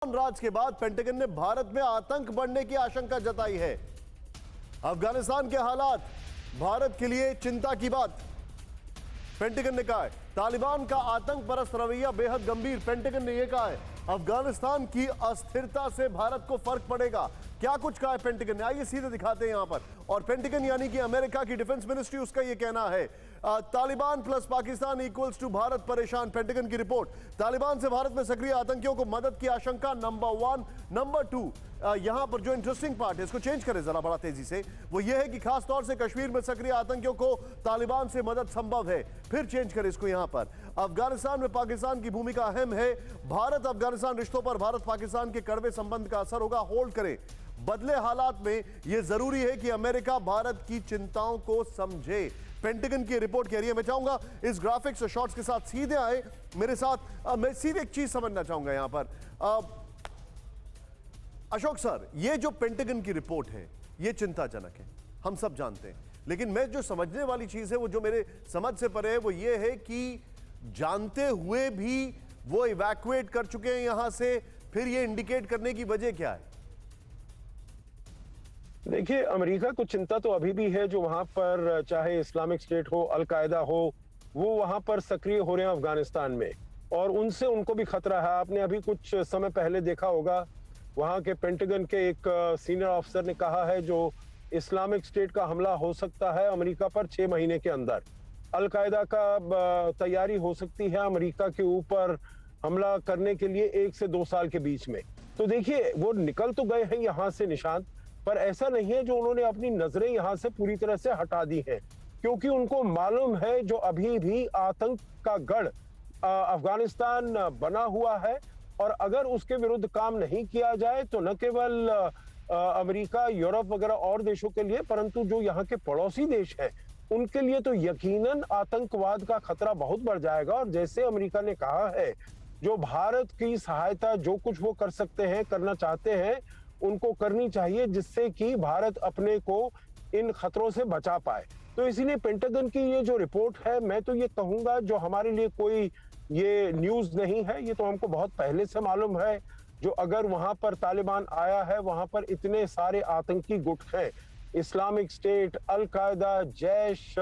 राज के बाद पेंटागन ने भारत में आतंक बढ़ने की आशंका जताई है। अफगानिस्तान के हालात भारत के लिए चिंता की बात। पेंटागन ने कहा है तालिबान का आतंक परस्त रवैया बेहद गंभीर। पेंटागन ने यह कहा है अफगानिस्तान की अस्थिरता से भारत को फर्क पड़ेगा। क्या कुछ कहा है पेंटागन ने, आइए सीधे दिखाते हैं यहां पर। और पेंटागन यानी कि अमेरिका की डिफेंस मिनिस्ट्री, उसका यह कहना है Taliban plus Pakistan equals to Bharat परेशान। पेंटागन की रिपोर्ट, तालिबान से भारत में सक्रिय आतंकियों को मदद की आशंका, नंबर 1। नंबर 2, यहां पर जो इंटरेस्टिंग पार्ट है, इसको चेंज करें जरा बड़ा तेजी से, वो ये है कि खास तौर से कश्मीर में सक्रिय आतंकियों को तालिबान से मदद संभव है। फिर चेंज करें इसको यहां पर, अफगानिस्तान में पाकिस्तान की भूमिका अहम है। भारत अफगानिस्तान रिश्तों पर भारत पाकिस्तान के कड़वे संबंध का असर होगा। होल्ड करें, बदले हालात में यह जरूरी है कि अमेरिका भारत की चिंताओं को समझे। पेंटागन की रिपोर्ट कह रही है। मैं चाहूंगा इस ग्राफिक्स और शॉट्स के साथ सीधे आए मेरे साथ। मैं सीधे एक चीज समझना चाहूंगा यहां पर। अशोक सर, ये जो पेंटागन की रिपोर्ट है ये चिंताजनक है, हम सब जानते हैं, लेकिन मैं जो समझने वाली चीज है, वो जो मेरे समझ से परे है, वो ये है कि जानते हुए भी वो इवैक्यूएट कर चुके हैं यहां से। फिर ये इंडिकेट करने की वजह क्या है? देखिए, अमेरिका को चिंता तो अभी भी है, जो वहां पर चाहे इस्लामिक स्टेट हो, अलकायदा हो, वो वहां पर सक्रिय हो रहे हैं अफगानिस्तान में, और उनसे उनको भी खतरा है। आपने अभी कुछ समय पहले देखा होगा, वहां के पेंटागन के एक सीनियर ऑफिसर ने कहा है जो इस्लामिक स्टेट का हमला हो सकता है अमेरिका पर 6 महीने के अंदर। अलकायदा का तैयारी हो सकती है अमेरिका के ऊपर हमला करने के लिए 1 से 2 साल के बीच में। तो देखिए, वो निकल तो गए हैं यहाँ से निशांत, पर ऐसा नहीं है जो उन्होंने अपनी नजरें यहाँ से पूरी तरह से हटा दी हैं, क्योंकि उनको मालूम है जो अभी भी आतंक का गढ़ अफगानिस्तान बना हुआ है, और अगर उसके विरुद्ध काम नहीं किया जाए तो न केवल अमेरिका, यूरोप वगैरह और देशों के लिए, परंतु जो यहाँ के पड़ोसी देश हैं उनके लिए तो यकीनन आतंकवाद का खतरा बहुत बढ़ जाएगा। और जैसे अमेरिका ने कहा है, जो भारत की सहायता जो कुछ वो कर सकते हैं, करना चाहते हैं, उनको करनी चाहिए, जिससे कि भारत अपने को इन खतरों से बचा पाए। तो इसीलिए पेंटागन की ये जो रिपोर्ट है, मैं तो ये कहूंगा जो हमारे लिए कोई ये न्यूज नहीं है, ये तो हमको बहुत पहले से मालूम है। जो अगर वहां पर तालिबान आया है, वहां पर इतने सारे आतंकी गुट हैं, इस्लामिक स्टेट, अलकायदा, जैश,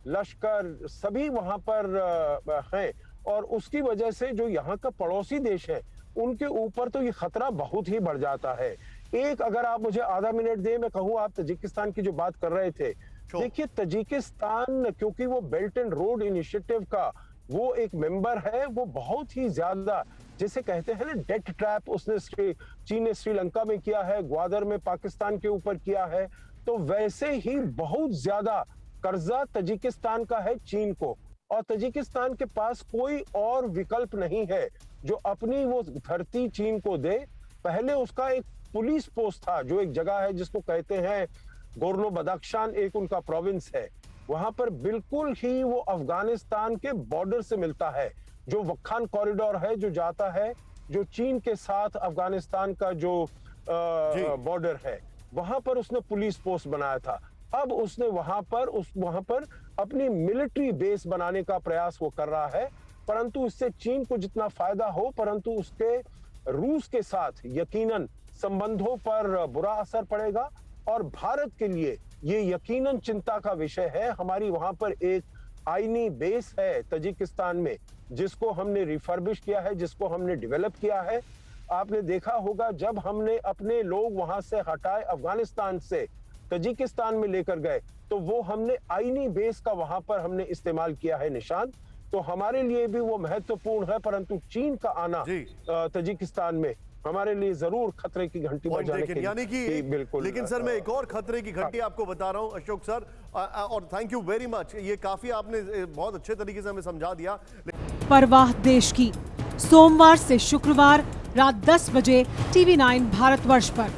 लश्कर, सभी वहां पर हैं, और उसकी वजह से जो यहाँ का पड़ोसी देश है उनके ऊपर तो ये खतरा बहुत ही बढ़ जाता है। एक, अगर आप मुझे आधा मिनट दें, मैं कहूँ, आप तजिकिस्तान की जो बात कर रहे थे, देखिए तजिकिस्तान, क्योंकि वो बेल्ट एंड रोड इनिशिएटिव का वो एक मेंबर है, वो बहुत ही ज्यादा, जिसे कहते हैं ना डेट ट्रैप, उसने चीन ने श्रीलंका में किया है, ग्वादर में पाकिस्तान के ऊपर किया है, तो वैसे ही बहुत ज्यादा कर्जा तजिकिस्तान का है चीन को, और तजिकिस्तान के पास कोई और विकल्प नहीं है जो अपनी वो धरती चीन को दे। पहले उसका एक पुलिस पोस्ट था, जो एक जगह है जिसको कहते हैं गोर्नो बदख्शान, एक उनका प्रोविंस है, वहां पर बिल्कुल ही वो अफगानिस्तान के बॉर्डर से मिलता है। जो वक्खान कॉरिडोर है जो जाता है, जो चीन के साथ अफगानिस्तान का जो बॉर्डर है, वहां पर उसने पुलिस पोस्ट बनाया था। अब उसने वहां पर अपनी मिलिट्री बेस बनाने का प्रयास वो कर रहा है, परंतु इससे चीन को जितना फायदा हो, परंतु उसके रूस के साथ यकीनन संबंधों पर बुरा असर पड़ेगा। और भारत के लिए ये यकीनन चिंता का विषय है। हमारी वहां पर एक आईनी बेस है तजिकिस्तान में, जिसको हमने रिफर्बिश किया है, जिसको हमने डेवलप किया है। आपने देखा होगा, जब हमने अपने लोग वहां से हटाए अफगानिस्तान से तजिकिस्तान में लेकर गए, तो वो हमने आईनी बेस का वहां पर हमने इस्तेमाल किया है निशांत। तो हमारे लिए भी वो महत्वपूर्ण है, परंतु चीन का आना तजिकिस्तान में हमारे लिए जरूर खतरे की घंटी बजाने के लिए, यानी कि बिल्कुल। लेकिन सर, मैं एक और खतरे की घंटी आपको बता रहा हूं अशोक सर, और थैंक यू वेरी मच, ये काफी आपने बहुत अच्छे तरीके से हमें समझा दिया। परवाह देश की, सोमवार से शुक्रवार रात 10 बजे TV9 भारतवर्ष पर।